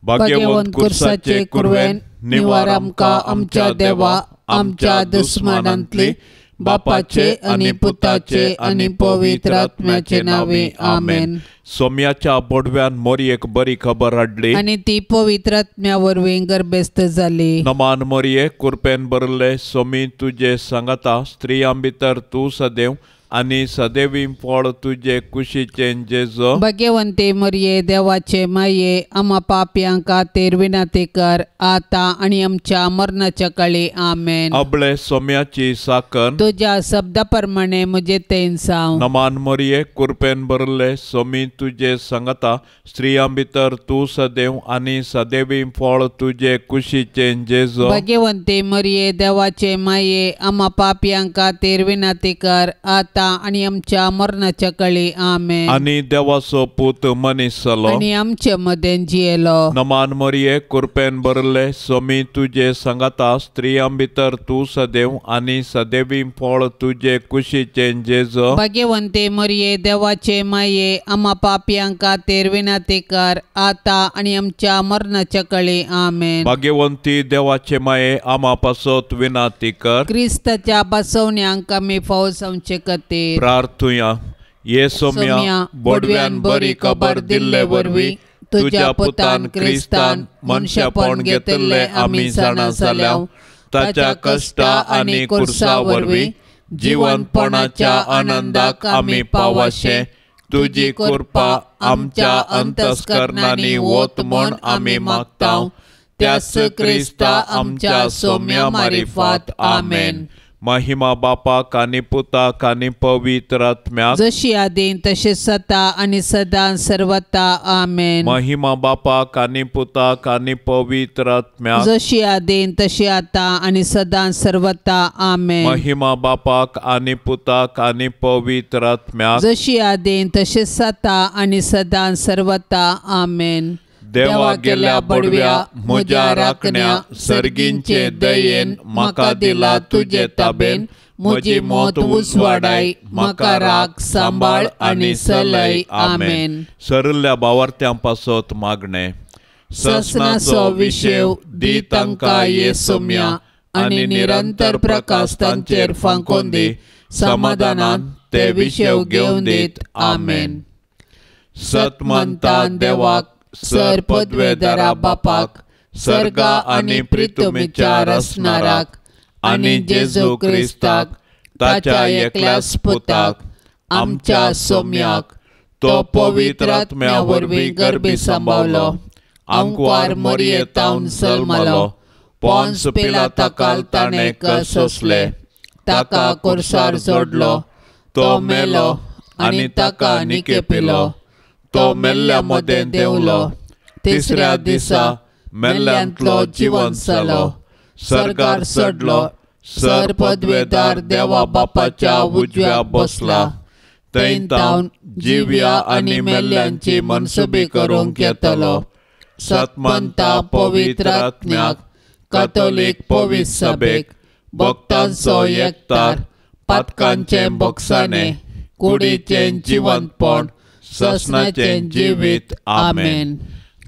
भाग्यवंत कुर्साचे कुरवेन निवार आमकां आमच्या देवा आमच्या दुस्मनांतली बापाचे आणि पुताचे आणि पवित्र आत्म्याचे नावे आमेन। सोम्याच्या बोडव्यान मोरयेक बरी खबर हाडली आणि ती पवित्र आत्म्या वरवीं गर्भस्थ जाली। नमान मोरये कुरपेन बरले सोमी तुझे सांगता स्त्रियां भितर तू सदैव आणि सदैवी फळ तुझे कुशीचे जेजो। भाग्यवंते मरिये देवाचे माये आम्हा पाप्यांक खातीर विनंती कर आता आणि आमच्या मरणाच्या काळी आमेन। अबळे सोम्याची साकन तुझ्या शब्दाप्रमाणे मुझे तेन साव। नमान मोरये कुरपेन बरले सोमी तुझे सांगता स्त्रियां भितर तू सदैव आणि सदैवी फळ तुझे कुशीचे जेजो। भाग्यवंते मरिये देवाचे माये आम्हा पाप्यांक खातीर विनंती कर आता आणि आमच्या मरणाच्या काळी आमेन। आणि देवाचो पूत मनीस जालो आणि आमच्या मदें जियेलो। नमान मोरये कुरपेन बरले सोमी तुझे सांगता स्त्रियां भितर तू सदैव आणि सदैवी फळ तुझे कुशीचे जेजो। भाग्यवंते मरिये देवाचे माये आम्हा पाप्यांक खातीर विनंती कर आता आणि आमच्या मरणाच्या काळी आमेन। भाग्यवंती देवाचे माये आम्हा पासत विनंती कर क्रिस्ताच्या बसवण्यांक आमी फावो जावचे खातीर प्रार्थुया। ये सोम्या बोडव्यान बरी खबर दिल्ले वरवीं तुझ्या पुतान क्रिस्तान मनशापण घेतले आमी जाणा जाल्याव ताच्या कष्टा आणि कुर्सा वरवीं जीवनपणाच्या आनंदाक आमी पावाशे तुझी कृपा आमच्या अंतस्करणांनी वोत म्हूण आमी मागताव त्याच क्रिस्ता आमच्या सोम्या मारिफात आमेन। महिमा बापाक आनी पुताक आनी पवित्र आत्म्याक जशी आदीं तशें सता आनी सदां सर्वता आमेन। महिमा बापाक आनी पुताक आनी पवित्र आत्म्याक जशी आदीं तशी आता आनी सदां सर्वता आमेन। महिमा बापाक आनी पुताक आनी पवित्र आत्म्याक जशी आदीं तशें सता आनी सदां सर्वता आमेन। देवा गेल्या बडव्या म्हज्या राखण्या सर्गींचे दयेन म्हाका दिला तुजे ताबेन म्हजी मोत उजवाडाय म्हाका राख सांबाळ आनी सलय आमेन। सरल्या भावार्थ्यां पासत मागणे ससनाचो विशेव दी तांकां ये सोम्या आनी निरंतर प्रकाश तांचेर फांकोन दी समाधानान ते विशेव घेवन दीत आमेन। सतमंतान देवाक सर पदवेदारा बापाक सर्गा आनी प्रितुमेच्या रसनाराक आनी जेजू क्रिस्ताक ताच्या एकल्याच पुताक आमच्या सोम्याक तो पवित्र आत्म्या वरवीं गर्भी सांबाळलो आंकवार मरियेतावन सलमलो पोन्स पिलाताकाल ताणें सोंसले ताका कुर्सार जोडलो तो मेलो आनी ताका निकेपिलो तो मेल्ल्या मदें देंवलो तिसऱ्या दिसा मेल्ल्यांतलो जिवंत जालो सर्गार चडलो सर पदवेदार देवा बापाच्या उजव्या बसला थंय तावन जिव्या आनी मेल्ल्यांची मनसुबी करूंक येतलो। सतमंता पवित्र आत्म्याक कातोलीक पवित्र सभेक भक्तांचो एकतार पातकांचे भोगसाणे कुडीचें जिवंतपण ससनाचे जिवीत आमेन।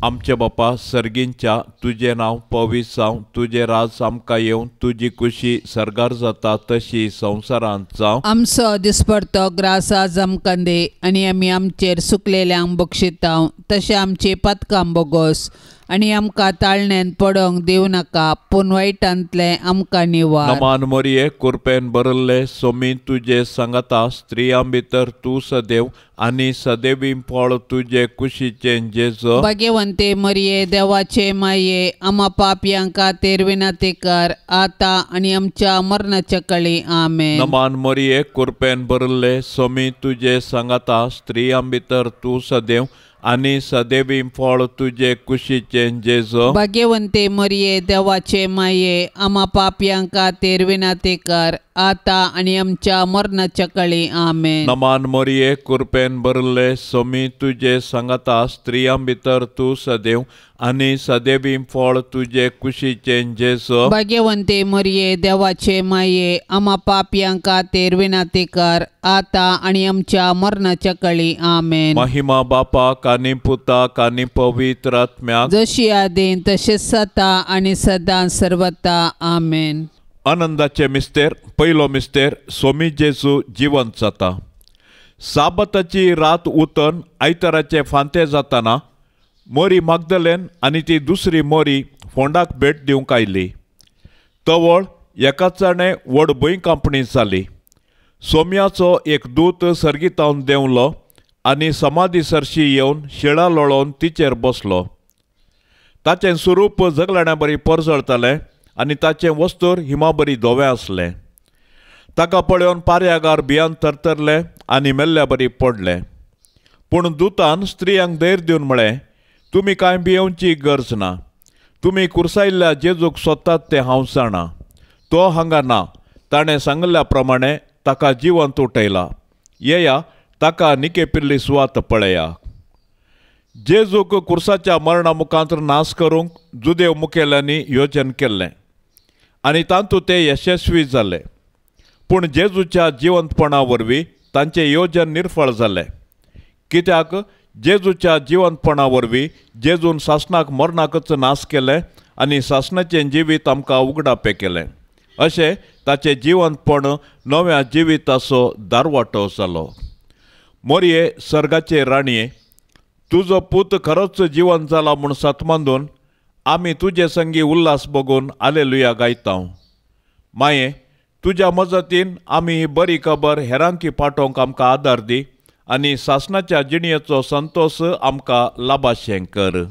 आमचे बापा सर्गींच्या तुझे नाव पवित्र जावं तुझे राज आमकां येवं तुझी खुशी सर्गार जाता तशी संवसारांत जावं। आमचो दिसपडतो ग्रास आज आमकां दे आनी आमी आमचेर सुकलेल्यांक बक्षितांव तशें आमची पातकां बोगोस आनी आमकां ताळण्यांत पडोंक दिवं नाका पूण वायटांतले आमकां निवार। नमान मोरये कुरपेन बरले सोमी तुझे सांगता स्त्रियां भितर तू सदैव आनी सदैवी फळ तुझे कुशीचे जेजो। भाग्यवंते मरिये देवाचे माये आम्हा पाप्यांक खातीर विनंती कर आता आनी आमच्या मरणाच्या काळी आमेन। नमान मोरये कुरपेन बरले सोमी तुझे सांगता स्त्रियां भितर तू सदैव आनी सदैवी फळ तुझे कुशीचे जेजो। भाग्यवंते मरिये देवाचे माये आम्हा पाप्यांक खातीर विनंती कर आता आनी आमच्या मरणाच्या काळी आमेन। नमान मोरये कुरपेन बरले सोमी तुझे सांगता स्त्रियां भितर तू सदैव आनी सदैवी फळ तुझे कुशीचे जेजो। भाग्यवंते मरिये देवाचे माये आम्हा पाप्यांक खातीर विनंती कर आता आनी आमच्या मरणाच्या काळी आमेन। महिमा बापाक आनी पुताक आनी पवित्र आत्म्याक जशी आदीं तशेंच जाता आनी सदां सर्वता आमेन. आनंदाचे मिस्तेर पयलो मिस्तेर सोमी जेजू जिवंत जाता. साबताची रात उतन आयताराचे फांते जाताना मोरी मागदलेन आनी ती दुसरी मोरी फोंडाक भेट दिवंक आयली. तवळ एकाच जाणें व्हड भंय कांपणी जाली. सोम्याचो एक दूत सर्गितावन देंवलो आनी समाधी सरशी येवन शिळा लोळोवन तिचेर बसलो. ताचें स्वरूप जगलाण्या बरी परजळतालें आनी ताचें वस्तूर हिमा बरी धोवें आसलें. ताका पळोवन पार्यागार भियान तरतरले आनी मेल्ल्या बरी पडले. पूण दुतान स्त्रियांक धैर्य दिवन म्हळें, तुमी कांय भियेवची गरज ना. तुमी कुर्सायिल्ल्या जेजूक सोदतात ते हांव जाणा. तो हांगा ना. ताणें सांगल्या प्रमाणें ताका जिवंत उठयला. येया ताका निकेपिल्ली सुवात पळया. जेजूक कुर्साच्या मरणा मुखांतर नाश करूंक जुदेव मुखेल्यांनी योजन केल्लें आनी तातूंत ते यशस्वी जाले. पूण जेजूच्या जिवंतपणा वरवीं तांचें येवजन निर्फळ जालें. कित्याक जेजूच्या जिवंतपणा वरवीं जेजून सासणाक मरणाकच नाश केलें आनी सासणाचें जिवीत आमकां उगडापे केलें. अशें ताचें जिवंतपण नव्या जिविताचो दारवाटो जालो. मोरये सर्गाचे राणये, तुजो पूत खरोच जिवंत जाला म्हूण सतमांदून आमी तुजे संगी उल्हास बगून हालेलुया गायतांव. माये, तुज्या मजतीन आमी ही बरी खबर हेरांकी पाठोवंक आमकां आदार दी आनी सासणाच्या जिणयेचो संतोश आमकां लाभाशें कर.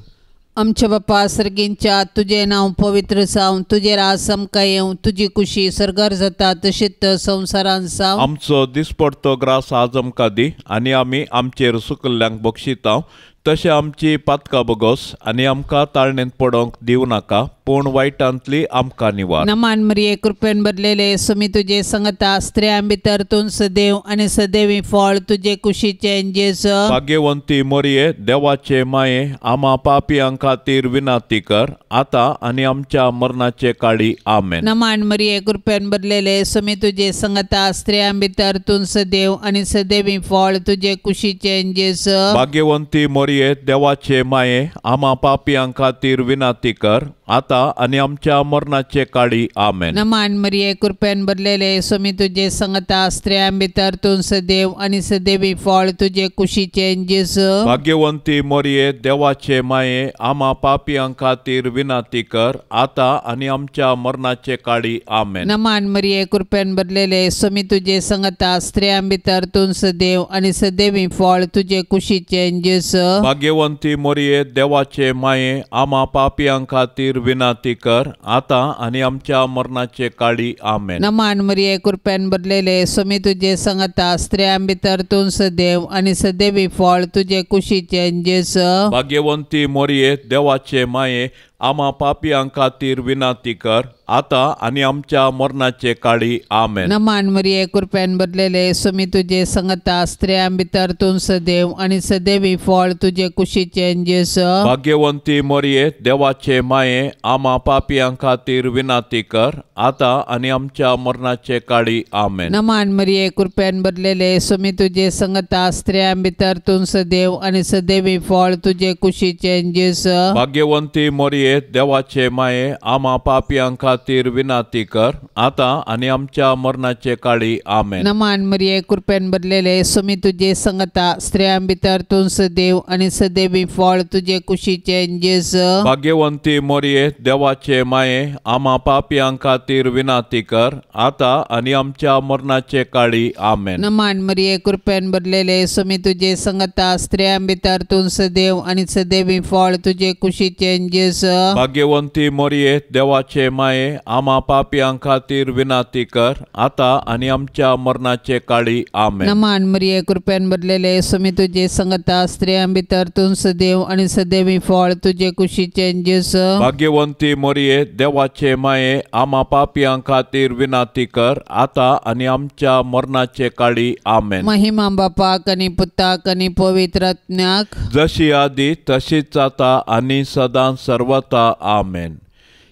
आमचे बापा सर्गींच्या तुझे नांव पवित्र जावं, तुजे रास आमकां येवं, तुजी कुशी सर्गार जाता तशीच संवसारांत जावं. आमचो दिसपडतो ग्रास आज आमकां दी आनी आमी आमचेर सुकल्ल्यांक बक्षितांव. तशें आमची पातकां बगोस आनी आमकां ताळणेंत पडोवंक दिवं नाका, पूण वायटांतली आमकां निवार. नमान मरिये कृपेन भरलेले सुमी तुजे संगता स्त्रियां भितर तूं सदैव आनी सदैवी फळ तुजे कुशीचें जेजू. भाग्यवंती मोरये, देवाचे माये, आमा पापियां खातीर विनाती कर, आतां आनी आमच्या मरणाचे काळी आमेन. नमान मरिये कृपेन भरलेले सुमी तुजे संगता स्त्रियां भितर तूं सदैव आनी सदैवी फळ तुजे कुशीचें जेजू. भाग्यवंती मोरये, देवाचे माये, आमा पापियां खातीर विनाती कर, आतां आनी आमच्या मरणाचे काळी आमेन. नमान मरिये कृपेन भरलेले सुमी तुजे संगता स्त्रियां भितर तूं सदैव आनी सदैवी फळ तुजे कुशीचें जेजू. भाग्यवंती मोरये, देवाचे माये, आमा पापियां खातीर विनाती कर, आतां आनी आमच्या मरणाचे काळी आमेन. नमान मरिये कृपेन भरलेले सुमी तुजे संगता स्त्रियां भितर तूं सदैव आनी सदैवी फळ तुजे कुशीचें जेजू. भाग्यवंती मोरये, देवाचे माये, आमा पापियां खातीर विनाती कर, आतां आनी आमच्या मरणाचे काळी आमेन. नमान मरिये कृपेन भरलेले सुमी तुजे संगता स्त्रियां भितर तूं सदैव आनी सदैवी फळ तुजे कुशीचें जेजू. भाग्यवंती मोरये, देवाचे माये, आमा पापियां खातीर विनाती कर, आतां आनी आमच्या मरणाचे काळी आमेन. नमान मरिये कृपेन भरलेले सुमी तुजे संगता स्त्रियां भितर तूं सदैव आनी सदैवी फळ तुजे कुशीचें जेजू. भाग्यवंती मोरये, देवाचे माये, आमा पापियां खातीर विनाती कर, आतां आनी आमच्या मरणाचे काळी आमेन. नमान मरिये कृपेन भरलेले सुमी तुजे संगता स्त्रियां भितर तूं सदैव आनी सदैवी फळ तुजे कुशीचें जेजू. भाग्यवंती मोरये, देवाचे माये, आमा पापियां खातीर विनाती कर, आतां आनी आमच्या मरणाचे काळी आमेन. नमान मरिये कृपेन भरलेले सुमी तुजे संगता स्त्रियां भितर तूं सदैव आनी सदैवी फळ तुजे कुशीचें जेजू. भाग्यवंती मोरये, देवाचे माये, आमा पापियां खातीर विनाती कर, आतां आनी आमच्या मरणाचे काळी आमेन. नमान मरिये कृपेन भरलेले सुमी तुजे संगता स्त्रियां भितर तूं सदैव आनी सदैवी फळ तुजे कुशीचें जेजू. भाग्यवंती मोरये, देवाचे माये, आमा पापियां खातीर विनाती कर, आतां आनी आमच्या मरणाचे काळी आमेन. नमान मरिये कृपेन भरलेले सुमी तुजे संगता स्त्रियां भितर तूं सदैव आनी सदैवी फळ तुजे कुशीचें जेजू. भाग्यवंती मोरये, देवाचे माये, आमा पापियां खातीर विनाती कर, आतां आनी आमच्या मरणाचे काळी आमेन. महिमा बापाक आनी पुताक आनी पवित्र आत्म्याक जशी आदी तशीच आता आनी सदां सर्वता आमेन.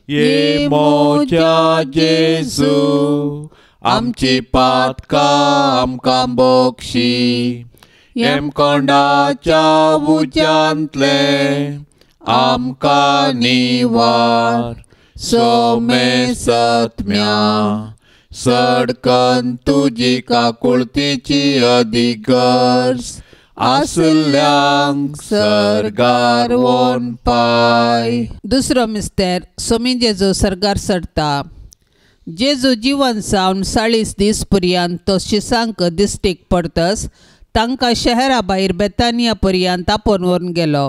ये मोच्या जेजू, आमची पातकां आमकां बक्षी. हेमकोंडाच्या उज्यांतले आमकां निवार. सोमे सत्म्या सडकन तुजी काकुळतीची अधिगर्ज. आसल्यांक सर्गार वोन पाय. दुसरो मिस्तेर सोमी जेजू सर्गार चडटा. जेजू जिवन सावन 40 दीस पर्यंत तो शिसांक दिश्टीक पडतस तांकां शहरा भायर बेतानिया पर्यंत आपोवन व्हरून गेलो.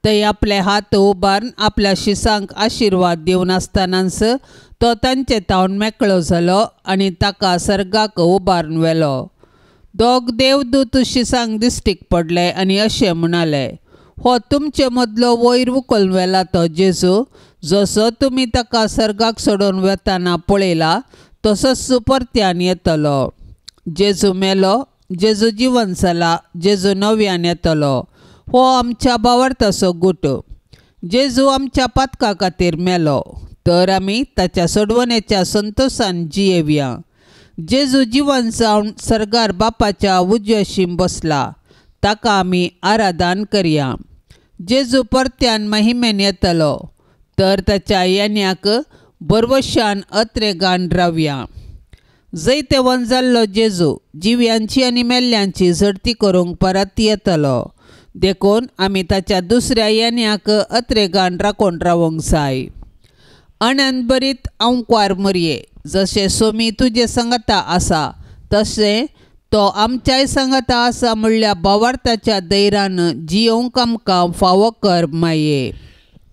थंय आपले हात उबारून आपल्या शिसांक आशिर्वाद दिवन आसतनाच तो तांचे तावन मेकळो जालो आनी ताका सर्गाक उबारून व्हेलो. दोग देवदूत शिसांक दिश्टीक पडले आनी अशें म्हणाले, हो तुमचे मदलो वयर उखलून व्हेला तो जेजू, जसो तुमी ताका सर्गाक सोडून वेताना पळयला तसोच परत्यान येतलो. जेजू मेलो, जेजू जिवन जाला, जेजू नव्यान येतलो. हो आमच्या भावार्थाचो गुट. जेजू आमच्या पातका खातीर मेलो तर आमी ताच्या सोडवणेच्या संतोशान जियेवया. जेजू जिवन जावन सर्गार बापाच्या उजव्याशीं बसला, ताका आमी आराधन करया. जेजू परत्यान महिमेन येतलो तर ताच्या येण्याक बरवशान अत्रेगान रावया. जैतेवन जाल्लो जेजू जिव्यांची आनी मेल्ल्यांची झडती करूंक परत येतलो. देखून आमी ताच्या दुसऱ्या येण्याक अत्रेगान राखून रावूंक जाय. अनंत बरीत आंवकार मरये, जशें सोमी तुजे सांगाता आसा तशें तो आमच्याय सांगाता आसा म्हणल्या भावार्थाच्या दैरान जियोंक आमकां फावो कर माये.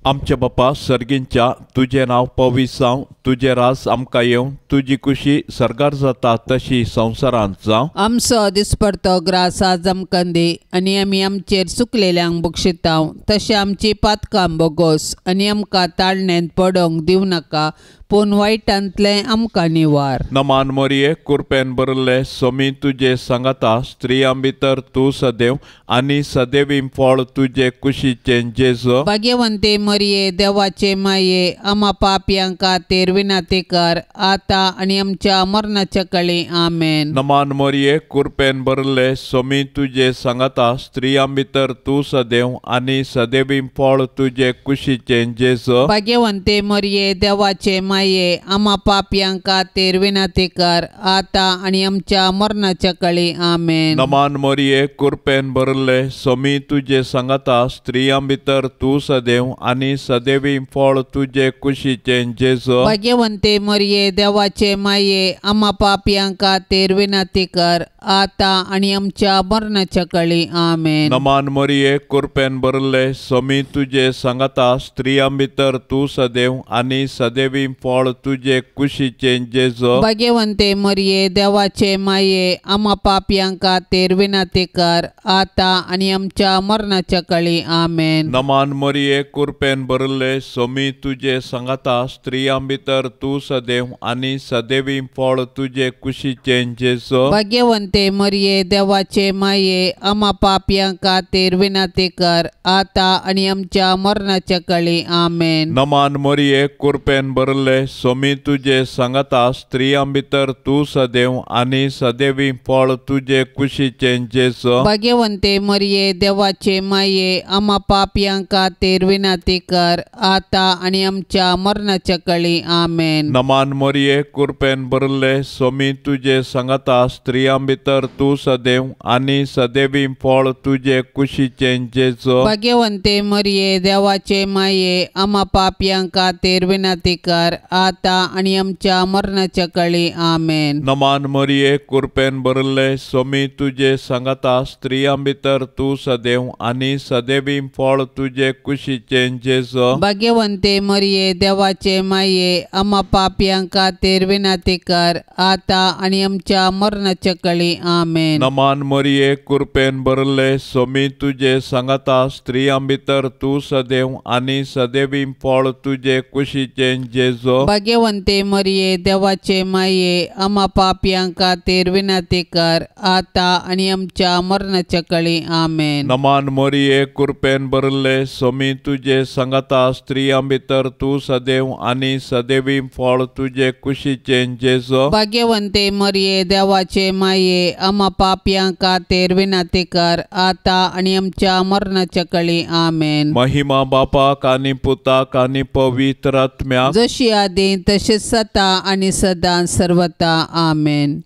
आमचे बापा सर्गींच्या तुजें नांव पवित्र जावं. तुजें रास आमकां येवं. तुजी खुशी सर्गार जाता तशी संवसारांत जावं. आमचो दिसपडतो ग्रास आज आमकां दी आनी आमी आमचेर चुकलेल्यांक बक्षितांव तशें आमची पातकां बोगोस आनी आमकां ताळणेंत पडोंक दिवं नाका पूण वायटांतलें आमकां निवार. नमान मोरये कुरपेन बरले सोमी तुजे सांगाता स्त्रियां भितर तूं सदैव आनी सदैवीं फळ तुजे कुशीचें जेजू. भाग्यवंते मरिये देवाचे माये आमा पापयांक खातीर विनाती कर आता आनी आमच्या मरणाच्या काळी आमेन. नमान मोरये कुरपेन बरले सोमी तुजे सांगाता स्त्रियां भितर तूं सदैव आनी सदैवीं फळ तुजे कुशीचें जेजू. भाग्यवंते मरिये देवाचे माये आमा पापयांक खातीर विनाती कर आता आनी आमच्या मरणाच्या काळी आमेन. नमान मोरये कुरपेन बरले सोमी तुजे सांगाता स्त्रियां भितर तूं सदैव आनी सदैवीं फळ तुजे कुशीचें जेजू. भाग्यवंते मरिये देवाचे माये आमा पापयांक खातीर विनाती कर आता आनी आमच्या मरणाच्या काळी आमेन. नमान मोरये कुरपेन बरले सोमी तुजे सांगाता स्त्रियां भितर तूं सदैव आनी सदैवीं फळ तुजे कुशीचें जेजू. भाग्यवंते मरिये देवाचे माये आमा पापयांक खातीर विनाती कर आता आनी आमच्या मरणाच्या काळी आमेन. नमान मोरये कुरपेन बरले सोमी तुजे सांगाता स्त्रियां भितर तूं सदैव आनी सदैवीं फळ तुजे कुशीचें जेजू. भाग्यवंते मरिये देवाचे माये आमा पापयांक खातीर विनाती कर आता आनी आमच्या मरणाच्या काळी आमेन. नमान मोरये कुरपेन बरले सोमी तुजे सांगाता स्त्रियां भितर तूं सदैव आनी सदैवीं फळ तुजे कुशीचें जेजू. भाग्यवंते मरिये देवाचे माये आमा पापयांक खातीर विनाती कर आता आनी आमच्या मरणाच्या काळी आमेन. नमान मोरये कुरपेन बरले सोमी तुजे सांगाता स्त्रियां भितर तूं सदैव आनी सदैवीं फळ तुजे कुशीचें जेजू. भाग्यवंते मरिये देवाचे माये आमा पापयांक खातीर विनाती कर आता आनी आमच्या मरणाच्या काळी आमेन. नमान मोरये कुरपेन बरले सोमी तुजे सांगाता स्त्रियां भितर तूं सदैव आनी सदैवीं फळ तुजे कुशीचें जेजू. भाग्यवंते मरिये देवाचे माये आमा पापयांक खातीर विनाती कर आता आनी आमच्या मरणाच्या काळी आमेन. नमान मोरये कुरपेन बरले सोमी तुजे सांगाता स्त्रियां भितर तूं सदैव आनी सदैवीं फळ तुजे कुशीचें जेजू. जेजो भाग्यवंते मरिये देवाचे माये आम्हा पापियांका तेर विनाती कर आता आणि आमच्या मरणाच्या कळी आमेन. नमान मरिये कृपेन भरले सोमी तुझे संगता स्त्रियां भितर तू सदैव आणि सदैवी फळ तुझे कुशीचे जेजो भाग्यवंते मरिये देवाचे माये आम्हा पापियांका तेर विनाती कर आता आणि आमच्या मरणाच्या कळी आमेन. महिमा बापाक आणि पुताक आणि पवित्र आत्म्याक जशी आदी तशीच सता आणि सदा सर्वता आमेन.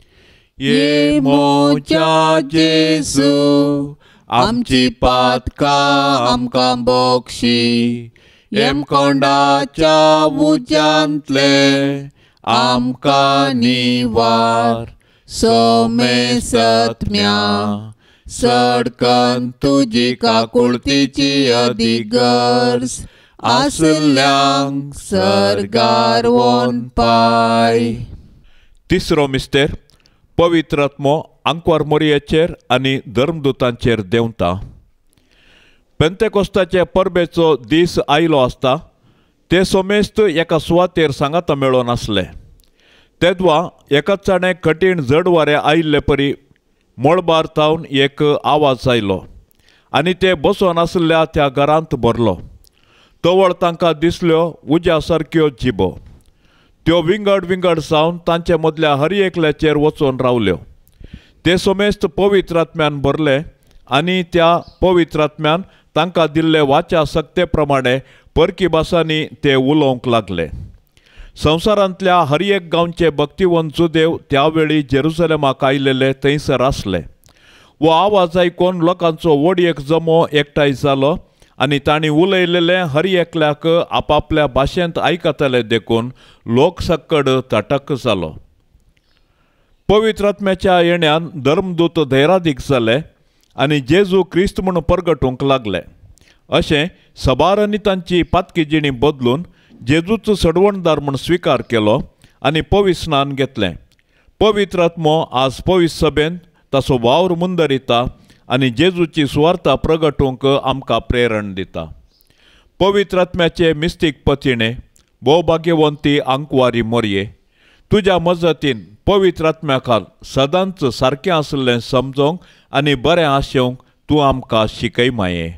ये मोच्या जेजू आमची पातका आमकां बोक्षी एम कोंडाच्या उज्यांतले आमकां निवार सोमे सत्म्या सडकन तुजी काकुळतीची अधिगर्ज आसल्यांक सर्गार वोन पाय. तिसरो मिस्तेर पवित्र आत्मो आंकवार मोरयेचेर आनी धर्मदूतांचेर देंवता. पेंतेकोस्ताचे परबेचो दीस आयलो आसता ते सोमेस्त एका सुवातेर सांगाता मेळोन आसले. तेदवा एकाच जाणें कठीण जड वारें आयिल्ले परी मोळबार तावन एक आवाज आयलो आनी ते बसोन आसल्या त्या घरांत भरलो. तवळ तांकां दिसल्यो उज्या सारक्यो जिबो. त्यो विंगड विंगड सावन तांचे मदल्या हर एकल्याचेर वचून रावल्यो. ते सोमेस्त पवित्र आत्म्यान भरले आनी त्या पवित्र आत्म्यान तांकां दिल्ले वाच्या सक्ते प्रमाणे परकी भासांनी ते उलोवंक लागले. संवसारांतल्या हर एक गांवचे भक्तिवंत जुदेव त्या वेळी जेरुसलेमाक आयिल्ले थंयसर आसले. वो आवाज आयकून लोकांचो व्हड एक जमो एकठांय जालो आनी तांणी उलयलेले हर एकल्याक आपापल्या भाशेंत आयकताले देखून लोक सक्कड तटक जालो. पवित्र आत्म्याच्या येण्यान धर्मदूत धैर्यादीक जाले आनी जेजू क्रिस्त म्हूण परगटूंक लागले. अशें सबारांनी तांची पातकी जिणी बदलून जेजूचो सडवणदार म्हूण स्विकार केलो आनी पवित्र स्नान घेतलें. पवित्र आत्मो आज पवित्र सभेन ताचो वावर मुंदरिता आनी जेजूची सुवार्ता प्रगटूंक आमकां प्रेरण दिता. पवित्र आत्म्याचे मिस्तीक पतिणे भोवभाग्यवंती आंकवारी मोरये, तुज्या मजतीन पवित्र आत्म्या खाल सदांच सारकें आसलें समजोवंक आनी बरें आशेवंक तूं आमकां शिकय माये.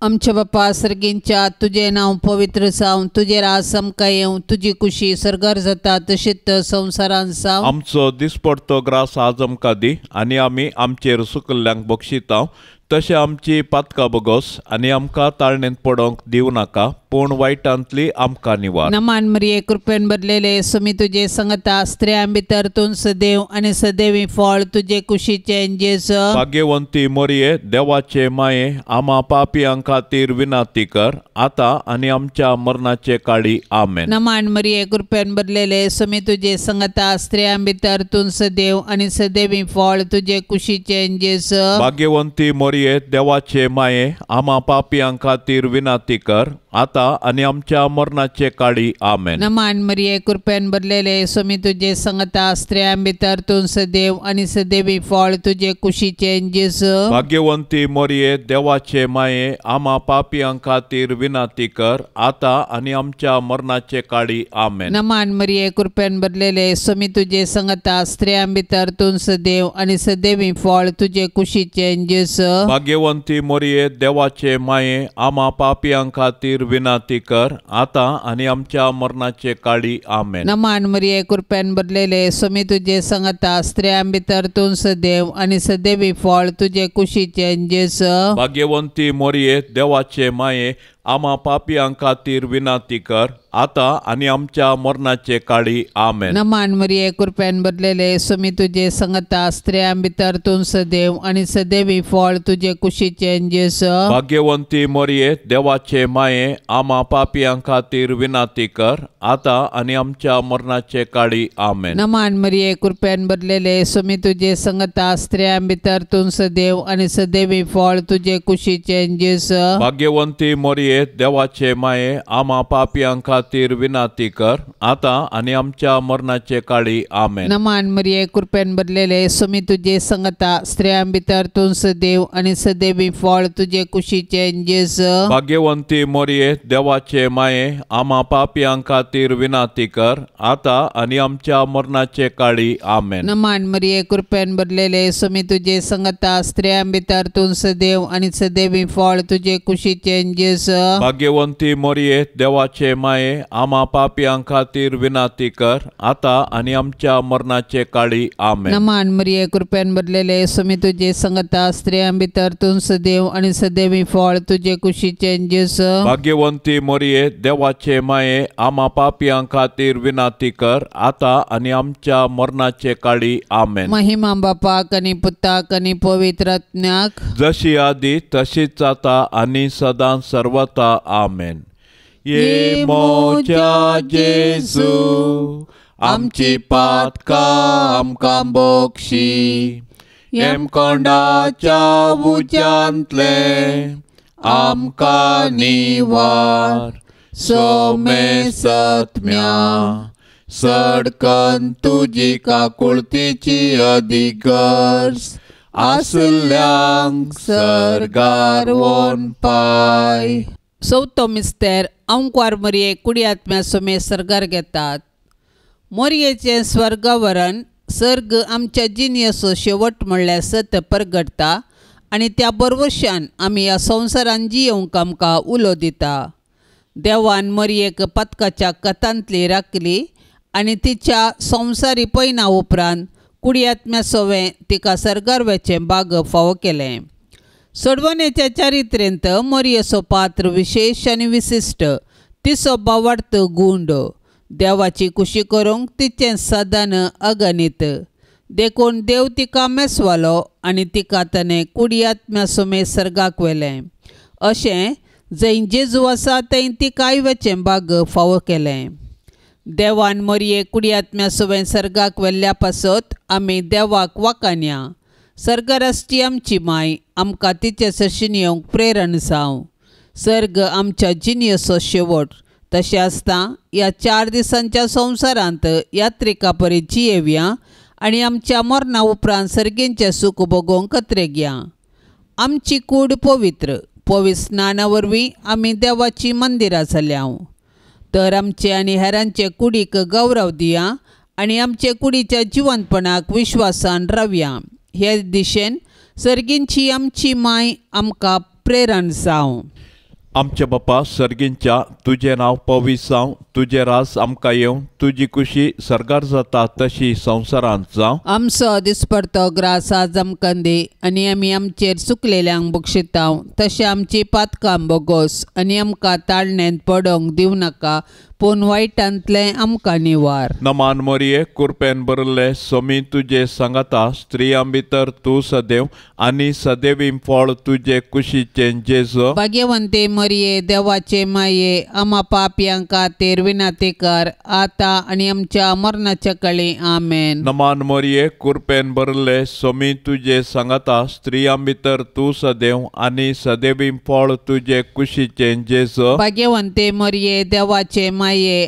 आमच्या बापा सर्गींच्या तुझे नाव पवित्र जावं, तुझे राज आमकां येवं, तुजी खुशी सर्गार जाता तशीच संवसारांत जावं. आमचो दिसपडतो ग्रास आज आमकां दी आनी आमी आमचेर सुकल्ल्यांक बक्षिता तशें आमची पातकां बगोस आनी आमकां ताळणेंत पडोवंक दिवं नाका पूण वायटांतली आमकां निवार. नमान मरिये कृपेन भरलेले सुमी तुजे संगता स्त्रियां भितर तूं सदैव आनी सदैवी फळ तुजे कुशीचे जेजू. भाग्यवंती मोरये देवाचे माये आम्हा पापियां खातीर विनाती कर आता आनी आमच्या मरणाचे काळी आमेन. नमान मरिये कृपेन भरलेले सुमी तुजे संगता स्त्रियां भितर तूं सदैव आनी सदैवी फळ तुजे कुशीचे जेजू. भाग्यवंती मोरये देवाचे माये आम्हा पापियां खातीर विनाती कर आता आनी आमच्या मरणाचे काळी आमेन. नमान मरिये कृपेन भरलेले सुमी तुजे संगता स्त्रियां भितर तूं सदैव आनी सदैवी फळ तुजे कुशीचे जेजू. भाग्यवंती मोरये देवाचे माये आम्हा पापियां खातीर विनाती कर आता आनी आमच्या मरणाचे काळी आमेन. नमान मरिये कृपेन भरलेले सुमी तुजे संगता स्त्रियां भितर तूं सदैव आनी सदैवी फळ तुजे कुशीचे जेजू. भाग्यवंती मोरये देवाचे माये आम्हा पापियां खातीर विनाती कर आता आनी आमच्या मरणाचे काळी आमेन. नमान मरिये कृपेन भरलेले सुमी तुजे संगता स्त्रियां भितर तूं सदैव आनी सदैवी फळ तुजे कुशीचे जेजू. भाग्यवंती मोरये देवाचे माये आम्हा पापियां खातीर विनाती कर आता आनी आमच्या मरणाचे काळी आमेन. नमान मरिये कृपेन भरलेले सुमी तुजे संगता स्त्रियां भितर तूं सदैव आनी सदैवी फळ तुजे कुशीचे जेजू. भाग्यवंती मोरये देवाचे माये आम्हा पापियां खातीर विनाती कर आता आनी आमच्या मरणाचे काळी आमेन. नमान मरिये कृपेन भरलेले सुमी तुजे संगता स्त्रियां भितर तूं सदैव आनी सदैवी फळ तुजे कुशीचे जेजू. भाग्यवंती मोरये मोरये देवाचे माये आम्हा पापियां खातीर विनाती कर आता आणि आमच्या मरणाचे काळी आमेन. नमान मरिये कृपेन भरलेले सुमी तुझे संगता स्त्रियां भितर तूं सदैव आणि सदैवी फळ तुझे कुशीचे जेजू. भाग्यवंती मोरये देवाचे माये आम्हा पापियां खातीर विनाती कर आता आणि आमच्या मरणाचे काळी आमेन. नमान मरिये कृपेन भरलेले सुमी तुझे संगता स्त्रियां भितर तूं सदैव आणि सदैवी फळ तुझे कुशीचे जेजू. भाग्यवंती मोरये देवाचे माये आम्हा पापियां खातीर विनाती कर आता आणि आमच्या मरणाचे काळी आमेन. नमान मरिये कृपेन भरलेले सुमी तुझे संगता स्त्रियां भितर तूं सदैव आणि सदैवी फळ तुझे कुशीचे जेजू. भाग्यवंती मोरये देवाचे माये आम्हा पापियां खातीर विनाती कर आता आणि आमच्या मरणाचे काळी आमेन. महिमा बापाक आणि पुताक आणि पवित्र आत्म्याक जशी आधी तशीच आता आणि सदा सर्वता आमेन. ये मोच्या जेजू आमची पातकां आमकां बोक्षी एम कोंडाच्या उज्यांतले आमकां निवार सोमे सत्म्या सडकन तुजी काकुळतीची अधिगर्ज आसल्यांक सरगार वोन पाय. चवथो मिस्तेर अंकवार मोरये कुडी आत्म्या सोमे सर्गार घेतात. मोरयेचे स्वर्गावरण सर्ग आमच्या जिनियेचो शेवट म्हणल्यार सत्य परगडता आनी त्या बरवशान आमी ह्या संवसारान जियोंक आमकां उलो दिता. देवान मोरयेक पदकाच्या कथांतली राखली आनी तिच्या संवसारी पैना उपरांत कुडी आत्म्या सोवें तिका सर्गार वेचें भाग फावो केलें. सोडवणेच्या चारित्रेंत मोरयेचो पात्र विशेष आनी विशिश्ट, तिचो बावार्थ गूंड, देवाची कुशी करूंक तिचें सदान अगणित. देखून देव तिका मेसवालो आनी तिका ताणें कुडी आत्म्या सोमे सर्गाक व्हेलें. अशें जंय जेजू आसा थंय तिकाय वेचें भाग फावो केलें. देवान मोरये कुडी आत्म्या सोवें सर्गाक व्हेल्ल्या पासत आमी देवाक वाखाणया. सर्गराश्टी आमची माय आमकां तिचे सशीन येवंक प्रेरण जावं. सर्ग आमच्या जिनियेचो शेवट तशें आसता ह्या 4 दिसांच्या संवसारांत यात्रिका परी जियेवया आनी आमच्या मरणा उपरांत सर्गींचें सूख भोगोवंक कत्रेगया. आमची कूड पवित्र स्नाना वरवीं आमी देवाची मंदिरां जाल्यां. तर आमचे आनी हेरांचे कुडीक गौरव दिया आनी आमचे कुडीच्या जिवंतपणाक विश्वासान रावया. हे दिशेन सर्गींची आमची माय आमकां प्रेरण जावं. आमचे बापा सर्गींच्या तुझे नांव पवित्र जावं, तुझे रास आमकां येवं, तुजी कुशी सर्गार जाता तशी संवसारांत जावं. आमचो दिसपडतो ग्रास आज आमकां दी आनी आमी आमचेर चुकलेल्यांक बक्षितांव. तशें आमची पातकां बोगोस आनी आमकां ताळणेंत पडोवंक दिवं नाका, पूण वायटांतलें आमकां निवार. नमान मोरये कृपेन भरले सोमी तुजे सांगाता स्त्रियां भितर तूं सदैव आनी सदैवी फळ तुजे कुशीचे जेजू. भाग्यवंते मोरये देवाचे माये आम्हा पापियां खातीर विनाती कर आता आनी आमच्या मरणाच्या काळी आमेन. नमान मोरये कृपेन भरले सोमी तुजे सांगाता स्त्रियां भितर तूं सदैव आनी सदैवी फळ तुजे कुशीचे जेजू. भाग्यवंते मोरये देवाचे माये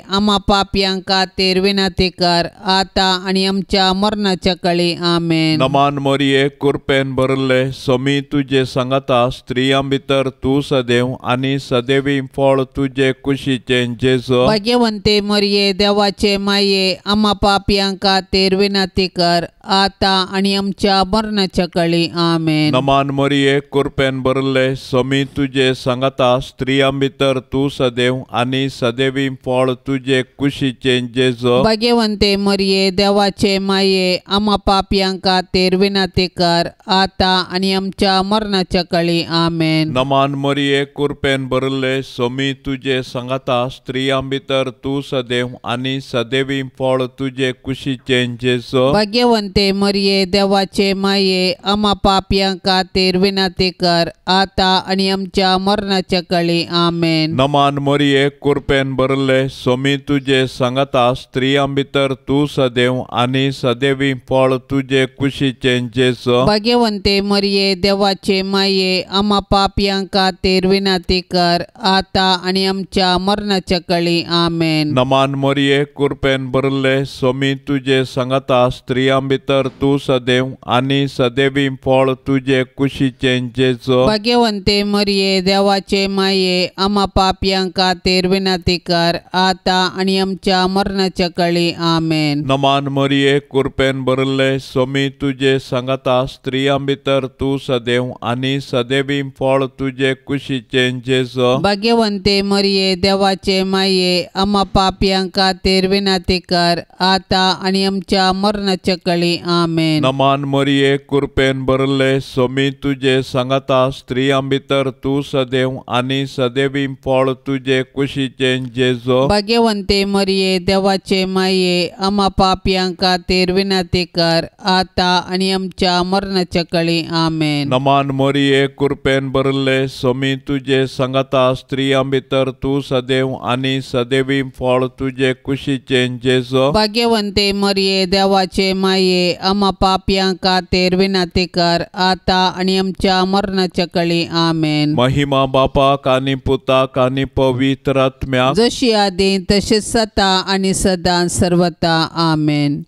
आम्हा पापियां खातीर विनाती कर आता आनी आमच्या मरणाच्या काळी आमेन. नमान मोरये कृपेन भरले सोमी तुजे सांगाता स्त्रियां भितर तूं सदैव आनी सदैवी फळ तुजे कुशीचे जेजू. भाग्यवंते मोरये देवाचे माये आम्हा पापियां खातीर विनाती कर आता आनी आमच्या मरणाच्या काळी आमेन. नमान मोरये कृपेन भरले सोमी तुजे सांगाता स्त्रियां भितर तूं सदैव आनी सदैवी फळ तुजे कुशीचे जेजू. भाग्यवंते मोरये देवाचे माये आम्हा पापियां खातीर विनाती कर आता आनी आमच्या मरणाच्या काळी आमेन. नमान मोरये कृपेन भरले सोमी तुजे सांगाता स्त्रियां भितर तूं सदैव आनी सदैवी फळ तुजे कुशीचे जेजू. भाग्यवंते मोरये देवाचे माये आम्हा पापियां खातीर विनाती कर आता आनी आमच्या मरणाच्या काळी आमेन. नमान मोरये कृपेन भरले सोमी तुजे सांगाता स्त्रियां भितर तूं सदैव आनी सदैवी फळ तुजे कुशीचे जेजू. भाग्यवंते मोरये देवाचे माये आम्हा पापियां खातीर विनाती विनाती कर आता आणि आमच्या मरणाच्या काळी आमेन. नमान मोरये कृपेन भरले सोमी तुझे सांगता स्त्रियां भितर तू सदैव आणि सदैवी फळ तुझे कुशीचे जेजो. भाग्यवंते मरिये देवाचे माये आम्हा पापियां खातीर विनाती कर आता आणि आमच्या मरणाच्या काळी आमेन. नमान मोरये कृपेन भरले सोमी तुझे सांगता स्त्रियां भितर तू सदैव आणि सदैवी फळ तुझे कुशीचे जेजो. भाग्यवंते मरिये देवाचे माये आम्हा पापियां खातीर विनाती कर आता आणि आमच्या मरणाच्या काळी आमेन. नमान मोरये कृपेन भरले सोमी तुझे सांगता स्त्रियां भितर तू सदैव आणि सदैवी फळ तुझे कुशीचे जेजो. भाग्यवंते मरिये देवाचे माये आम्हा पापियां खातीर विनाती कर आता आणि आमच्या मरणाच्या काळी आमेन. नमान मोरये कृपेन भरले सोमी तुझे सांगता स्त्रियां भितर तू सदैव आणि सदैवी फळ तुझे कुशीचे जेजो. भाग्यवंते मरिये देवाचे माये आम्हा पापियां खातीर विनाती कर आता आणि आमच्या मरणाच्या काळी आमेन. महिमा बापाक आणि पुताक आणि पवित्र आत्म्याक जशी आदी तशी सता आणि सदां सर्वता आमेन.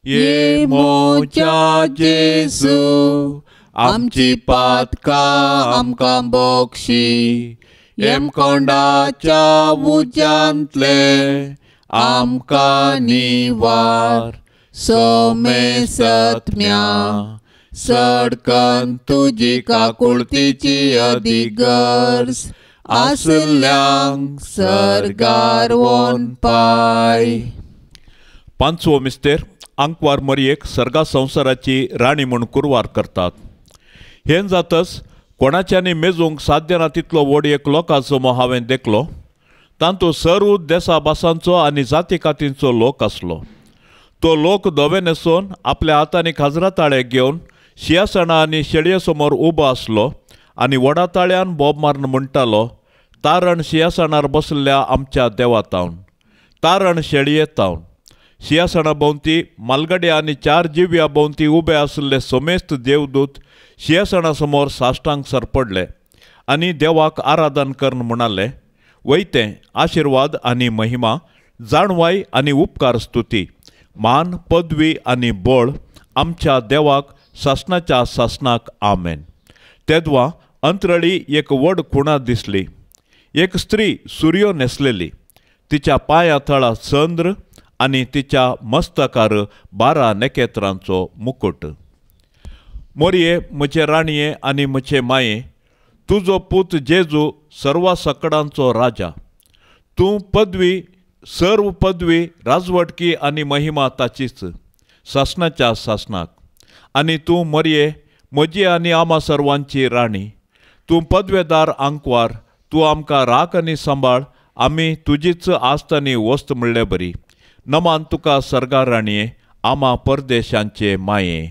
ये मोच्या जेजू आमची पातकां आमकां बक्षी एम कोंडाच्या उज्यांतले आमकां निवार सोमे सत्म्या सडकन तुजी काकुळतीची अधिगर्ज आसल्यांक सर्गार वोन पाय. पांचवो मिस्तेर आंकवार मरयेक सर्गा संवसाराची राणी म्हूण कुरवार करतात. हें जातच कोणाच्यानी मेजूंक साध्य ना तितलो व्हड एक लोकांचो हांवें देखलो. तांतूं सर्व देसा भासांचो आनी जाती कातींचो लोक आसलो. तो लोक धवे न्हेसोवन आपल्या हातांनी खाजरा ताळे घेवन शियासणां आनी शेळये समोर उबो आसलो आनी व्हडा ताळ्यान बोब मारून म्हणटालो, तारण शियासणार बसल्या आमच्या देवा तावन, तारण शेळये तावन. शियासणा भोंवती मालगड्या आनी 4 जिव्या भोंवती उबे आशिल्ले सोमेस्त देवदूत शियासणा समोर साश्टांग सरपडले आनी देवाक आराधन करन म्हणाले, वयते आशिर्वाद आनी महिमा, जाणवाय आनी उपकार स्तुती, मान, पदवी आनी बळ आमच्या देवाक सासणाच्या सासणाक आमेन. तेदवा अंतरळी एक व्हड खुणा दिसली. एक स्त्री सूर्यो न्हेसलेली, तिच्या पांया थळा चंद्र आनी तिच्या मस्तकार 12 नखेत्रांचो मुकुट. मोरये म्हजे राणये आनी म्हजे माये, तुजो पूत जेजू सर्व सकडांचो राजा. तूं पदवी सर्व पदवी राजवटकी आनी महिमा ताचीच सासणाच्या सासणाक. आनी तूं मोरये म्हजी आनी आम्हा सर्वांची राणी. तूं पदवेदार आंकवार, तूं आमकां राख आनी सांबाळ, आमी तुजीच आस्त आनी वस्त म्हणले बरी. नमान तुका सर्गा राणये, आम्हा परदेशांचे माये.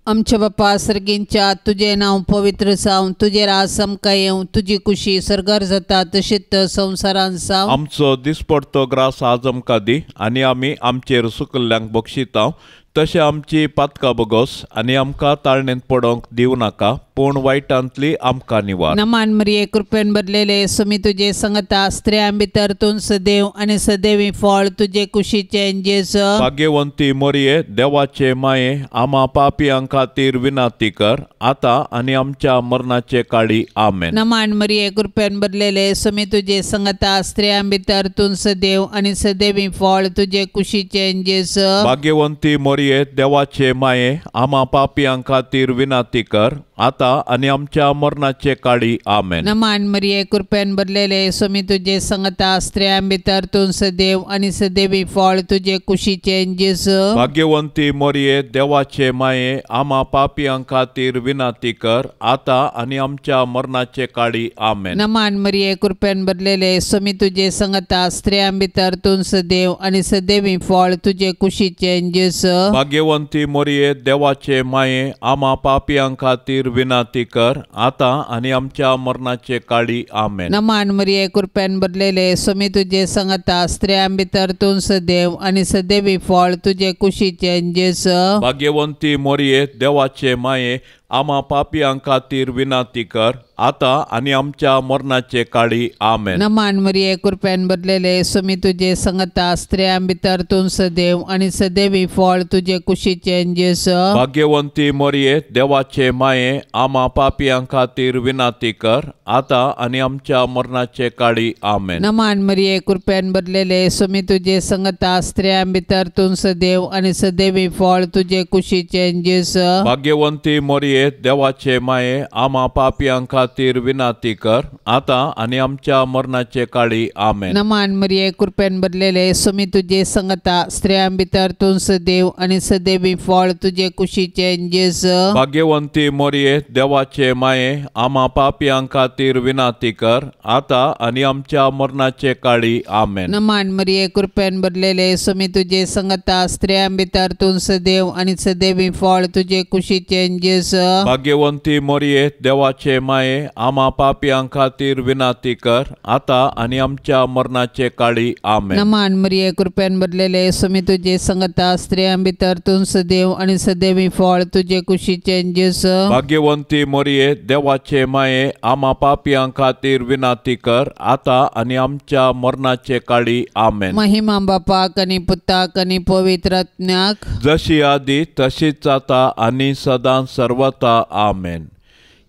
आमच्या बापा सर्गींच्या तुझे नाव पवित्र जावं, तुझे रास आमकां येवं, तुजी कुशी सर्गार जाता तशीच संवसारान जावं. आमचो दिसपडतो ग्रास आज आमकां दी आनी आमी आमचेर सुकल्ल्यांक बक्षितांव. तशें आमची पातकां बगोस आनी आमकां ताळणेंत पडोंक दिवं नाका, पूण वायटांतली आमकां निवार. नमान मरिये कृपेन भरलेले सुमी तुजे सांगता स्त्रियां भितर तूं सदैव आनी सदैवी फळ तुजे कुशीचे जेजू. भाग्यवंती मोरये देवाचे माये, आम्हा पापियां खातीर विनाती कर आता आनी आमच्या मरणाचे काळी आमेन. नमान मरिये कृपेन भरलेले सुमी तुजे सांगता स्त्रियां भितर तूं सदैव आनी सदैवी फळ तुजे कुशीचे जेजू. भाग्यवंती मोरये देवाचे माये, आम्हा पापियां खातीर विनाती कर आता आनी आमच्या मरणाचे काळी आमेन. नमान मरिये कृपेन भरलेले सुमी तुजे सांगता स्त्रियां भितर तूं सदैव आनी सदैवी फळ तुजे कुशीचे जेजू. भाग्यवंती मोरये देवाचे माये, आम्हा पापियां खातीर विनाती कर आता आनी आमच्या मरणाचे काळी आमेन. नमान मरिये कृपेन भरलेले सुमी तुजे सांगता स्त्रियां भितर तूं सदैव आनी सदैवी फळ तुजे कुशीचे जेजू. भाग्यवंती मोरये देवाचे माये, आम्हा पापियां खातीर विनाती कर आता आनी आमच्या मरणाचे काळी आमेन. नमान मरिये कृपेन भरलेले सुमी तुजे सांगता स्त्रियां भितर तूं सदैव आनी सदैवी फळ तुजे कुशीचे जेजू. भाग्यवंती मोरये देवाचे माये, आम्हा पापियां खातीर विनाती कर आता आणि आमच्या मरणाचे काळी आमेन. नमान मरिये कृपेन भरलेले स्वामी तुझे संगता स्त्रियां भितर तूं सदैव आणि सदैवी फळ तुझे कुशीचे जेसु. भाग्यवंती मरिये देवाचे माये आम्हा पापियां खातीर विनाती कर आता आणि आमच्या मरणाचे काळी आमेन. नमान मरिये कृपेन भरलेले स्वामी तुझे संगता स्त्रियां भितर तूं सदैव आणि सदैवी फळ तुझे कुशीचे जेसु. भाग्यवंती मरिये देवाचे माये आम्हा पापियां खातीर विनाती कर आता आणि आमच्या मरणाचे काळी आमेन. नमान मरिये कृपेन भरलेले स्वामी तुझे संगता स्त्रियां भितर तूं सदैव आणि सदैवी फळ तुझे कुशीचे जेसु. भाग्यवंती मरिये देवाचे माये आम्हा पापियां खातीर विनाती कर आता आणि आमच्या मरणाचे काळी आमेन. नमान मरिये कृपेन भरलेले स्वामी तुझे संगता स्त्रियां भितर तूं सदैव आणि सदैवी फळ तुझे कुशीचे जेसु. भाग्यवंती मरिये देवाचे माये आम्हा पापियां खातीर विनाती कर आता आणि आमच्या मरणाचे काळी आमेन. नमान मरिये कृपेन भरलेले स्वामी तुझे संगता स्त्रियां भितर तूं सदैव आणि सदैवी फळ तुझे कुशीचे जेसु. भाग्यवंती मरिये देवाचे माये आम्हा पापियां खातीर विनाती कर आता आणि आमच्या मरणाचे काळी आमेन. महिमा बापाक आणि पुताक आणि पवित्र आत्म्याक जशी आधी तशीच आता आणि सदां सर्वता आमेन.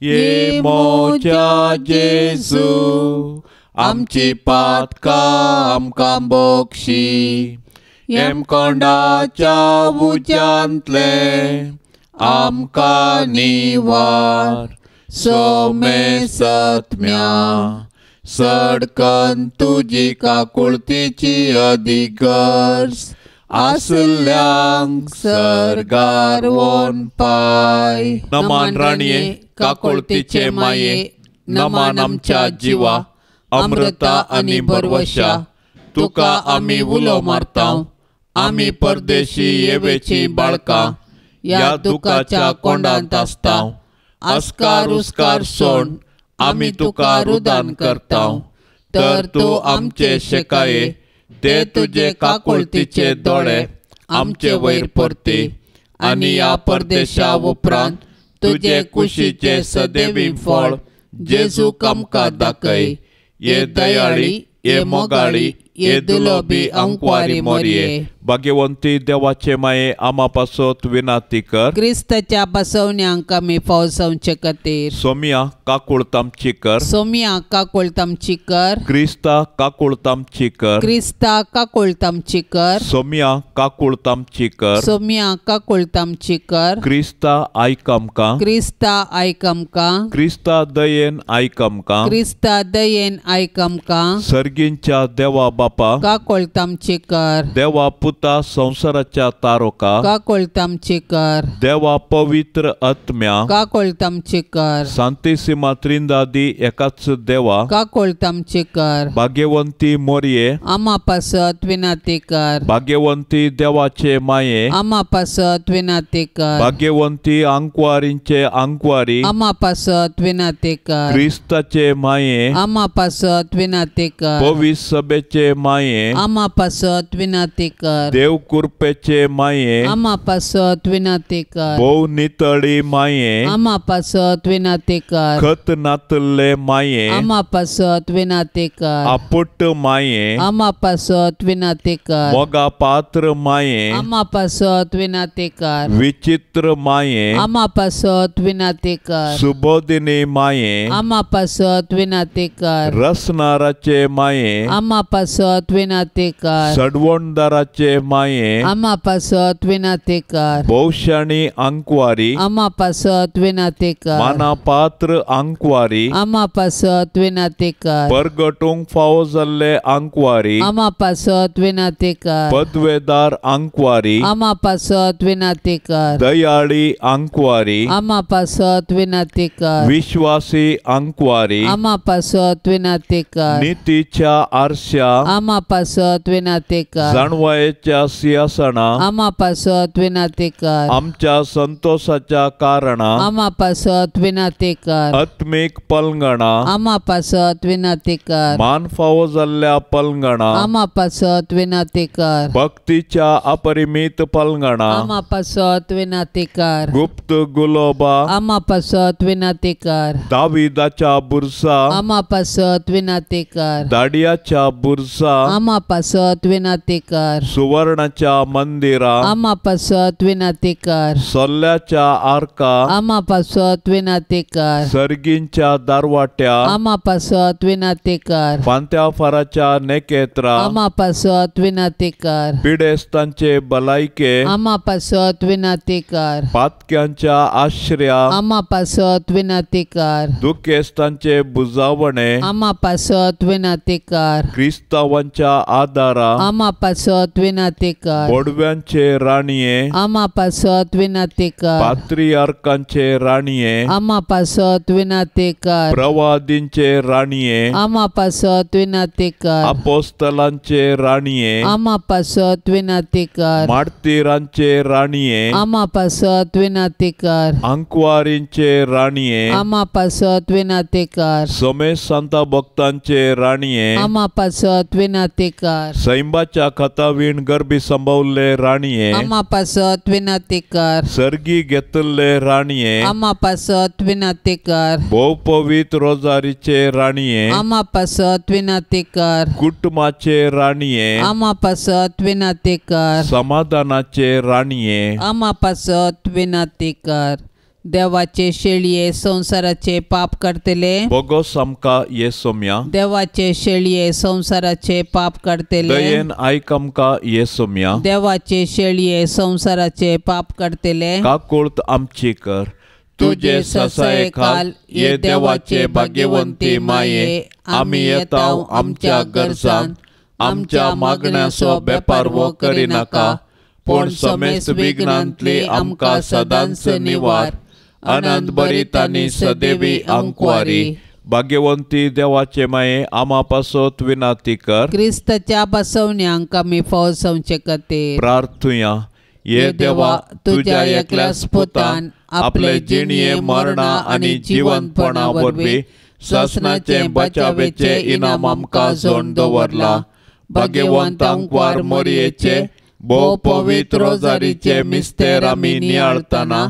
ये मोच्या जेसू आमची पातकां आमकां बोक्षी एम कोंडाच्या उज्यांतले आमकां निवार सोमे सत्म्या सडकन तुजी काकुळतीची अधिगर्स आसल्यांक सरगार वोन पाय. नमान राणये काकुळतीचे माये नमान आमच्या जिवा अमृता आणि बरवशा तुका आमी उलो मारताव. आमी परदेशी येवेची बाळकां या दुखाच्या कोंडांत आसताव. अस्कार उस्कार सोड आमी तुका रुदान करताव. तर तूं आमचे शेकाये ते तुझे काकुळतीचे दोळे आमचे वयर परती आणि या परदेशा उपरांत तुझे कुशीचे सदैवी फळ जेजू आमकां दाखय. ये दयाळी ये मोगाळी ये दुलोबी अंकवारी मोरये. भाग्यवंती देवाचे माये आम्हा पासत विनाती कर. क्रिस्ताच्या बसवण्यांक आमी फावसावचे खातीर सोमिया काकुळतामची कर. सोमिया काकुळतामची कर. क्रिस्ता काकुळतामची कर. क्रिस्ता काकुळतामची कर. सोमिया काकुळतामची कर. सोमिया काकुळतामची कर. क्रिस्ता आयक आमकां. क्रिस्ता आयक आमकां. क्रिस्ता दयेन आयक आमकां. क्रिस्ता दयेन आयक आमकां. सर्गींच्या देवा बापा काकुळतामची कर. देवा पुता संसाराच्या तारोका काकुळतामची कर. देवा पवित्र आत्म्या काकुळतामची कर. सांतिसिमा त्रिंदादी एकाच देवा काकुळतामची कर. भाग्यवंती मोरये आम्हा पासत विनाती कर. भाग्यवंती देवाचे माये आम्हा पासत विनाती कर. भाग्यवंती अंकवारींचे अंकवारी आम्हा पासत विनाती कर. क्रिस्ताचे माये आम्हा पासत विनाती कर. पवित्र सभेचे माये आम्हा पासत विनाती कर. देव कृपेचे माये आम्हा पासत विनाती कर. भोव नितळी माये आम्हा पासत विनाती कर. खत नातले माये आम्हा पासत विनाती कर. आपुट माये आम्हा पासत विनाती कर. मोगा पात्र माये आम्हा पासत विनाती कर. विचित्र माये आम्हा पासत विनाती कर. सुबोधिनी माये आम्हा पासत विनाती कर. रसनाराचे माये आम्हा पासत विनाती कर. सडवणदाराचे माये आम्हा पासत विनाती कर. भौशाणी अंकवारी आम्हा पासत विनाती कर. माना पात्र अंकवारी आम्हा पासत विनाती कर. परगटूंक फावो जाल्ले अंकवारी आम्हा पासत विनाती कर. पदवेदार अंकवारी आम्हा पासत विनाती कर. दयाळी अंकवारी आम्हा पासत विनाती कर. विश्वासी अंकवारी आम्हा पासत विनाती कर. नीतीच्या आरशा आमा पासत विनाते कर जाणवायेच्या सिंहासना आमा पासत विनाते कर आमच्या संतोषाच्या कारणा आमा पासत विनाते कर आत्मिक पलंगणा आमा पासत विनाते कर मान फावो जाल्ल्या पलंगणा आमा पासत विनाते कर भक्तीच्या अपरिमित पलंगणा आमा पासत विनाते कर गुप्त गुलोबा आमा पासत विनाते कर दाविदाच्या बुरसा आमा पासत विनाते कर दाडियाच्या बुरसा आमा पासत विनाते कर सुवर्णाच्या मंदिरा आमा पासत विनाते कर सोल्ल्याच्या आर्का आमा पासत विनाते कर सर्गींच्या दारवाट्या आमा पासत विनाते कर पांत्या फाराच्या नेकेत्रा आमा पासत विनाते कर पिडेस्तांचे बलायके आमा पासत विनाते कर पातक्यांच्या आश्रया आमा पासत विनाते कर दुखेस्तांचे बुजावणे आमा पासत विनाते कर क्रिस्तावांच्या आदारा आमा पासत विनाते कर बोडव्यांचे राणीये आमा पासत विनाते कर पात्रियार्कांचे राणीये आमा पासत विनाते कर प्रवादींचे राणीये आमा पासत विनाते कर अपोस्तलांचे राणीये आमा पासत विनाते कर मार्तिरांचे राणीये आमा पासत विनाते कर अंकवारींचे राणीये आमा पासत विनाते कर समे संता भक्तांचे राणीये आमा पासत विनाते कर सैंबाच्या खतावीण गर्भी संभवले राणीये आमा पासत विनाते कर सर्गी घेतले राणीये आमा पासत विनाते कर बहुपवित रोजारीचे राणीये आमा पासत विनाते कर कुटुंबाचे राणीये आमा पासत विनाते कर समाधानाचे राणीये आमा पासत विनाते कर देवाचे शेळये संसाराचे पाप करतले बोगोस आमका येसोम्या देवाचे शेळये संसाराचे पाप करतले दयेन आयक आमका येसोम्या देवाचे शेळये संसाराचे पाप करतले काकुळत आमची कर तुझे ससाये खाल ये देवाचे भाग्यवंती माये आम्ही येताव आमच्या गरजान आमच्या मागण्याचो बेपार वो करिनाका पण समेस विघ्नांतली आमका सदांच निवार आनंद भरितानी सदेवी अंकवारी भाग्यवंती देवाचे माये आमा पासत विनाती कर क्रिस्ताच्या बसवण्यांक आमी फवसवचे खातीर प्रार्थुया ये देवा तुझ्या एकल्याच पुतान आपले जिणये मरणा आणि जीवनपणा वरवी ससनाचे बचावेचे इनाम आमका जोड दवरला भाग्यवंत अंकवार मोरयेचे भोव पवित्र रोजारीचे मिस्तेर आमी नियाळतना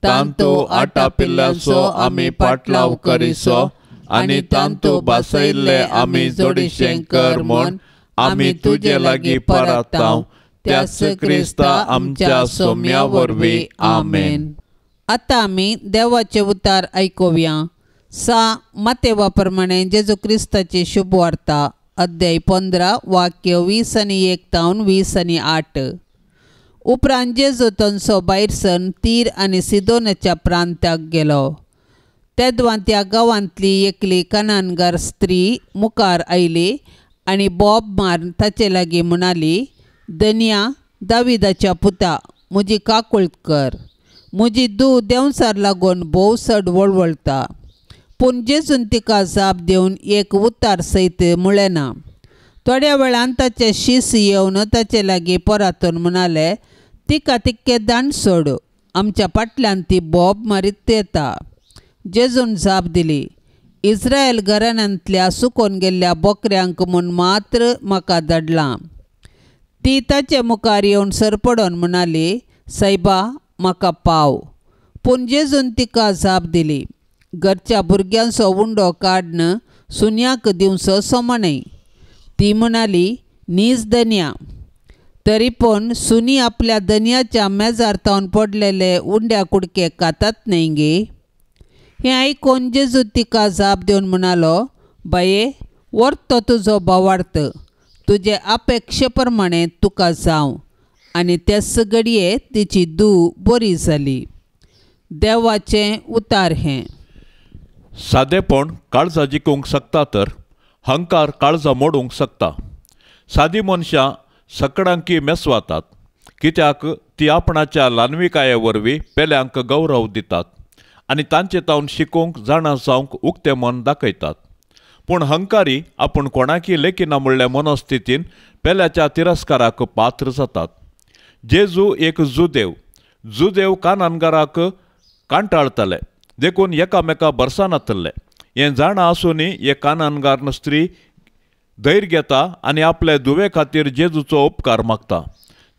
तांतू आटा पिल्ल्याचो आमी पाटलाव करिसो आणि तांतू बासयल्ले आमी जोडिशें कर म्हूण आमी तुजे लागीं परताव त्याच क्रिस्ता आमच्या सोम्या वरवीं आमेन. आता आमी देवाचे उतार आयकुया. मतेवा प्रमाणे जेजू क्रिस्ताची शुभ वार्ता अध्याय 15 वाक्य 20 आणि 1 तावन 20 आणि 8. उपरांत जेजू थंयसो भायर सरून तीर आनी सिदोनाच्या प्रांताक गेलो. तेदवां त्या गांवांतली एकली कनानगार स्त्री मुखार आयली आनी बोब मारून ताचे लागीं म्हणाली, धन्या दाविदाच्या पुता, म्हजी काकूळट कर. म्हजी धूव देंवसार लागून भोव चड वळवळटा. पूण जेजून तिका जाप दिवन एक उतार सयत म्हळेना. थोड्या वेळान ताचे शीस येवन ताचे लागीं परतून म्हणाले, तिका तितके दांड सोड, आमच्या फाटल्यान ती बोब मारीत येता. जेजून जाप दिली, इस्रायल घराण्यांतल्या सुकोन गेल्ल्या बोकड्यांक म्हूण मात्र म्हाका धाडलां. ती ताचे मुखार येवन सरपडोन म्हणाली, सायबा म्हाका पाव. पूण जेजून तिका जाप दिली, घरच्या भुरग्यांचो उंडो काडन सुन्याक दिवचो सोमणय. ती म्हणाली, नीज धन्या. तरी पूण सुनी आपल्या धन्याच्या मेजार तावन पडलेले उंड्या कुडके खातात न्हय गे. हें आयकून जेजू तिका जाप दिवन म्हणालो, बाये, व्हरतो तुजो बोवार्थ, तुजे अपेक्षे प्रमाणे तुका जावं. आनी तेच घडये तिची धूव बरी जाली. देवाचें उतार हें. सादेपण काळजा जिखूंक शकता तर हंकार काळजा मोडूंक शकता. सादी मनशां सकडांकी मेसवातात, कित्याक ती आपणाच्या ल्हानविकाये वरवीं पेल्यांक गौरव दितात आनी तांचे तावन शिकूंक जाणा जावंक उक्तें मन दाखयतात. पूण हंकारी आपूण कोणाकी लेखिना म्हणल्या मनस्थितीन पेल्याच्या तिरस्काराक पात्र जातात. जेजू एक जुदेव कानानगाराक कांटाळतले देखून एकामेका बरसानातले. हें जाणा आसूनय हे कानानगार स्त्री धैर्य घेता आनी आपले धुवे खातीर जेजूचो उपकार मागता.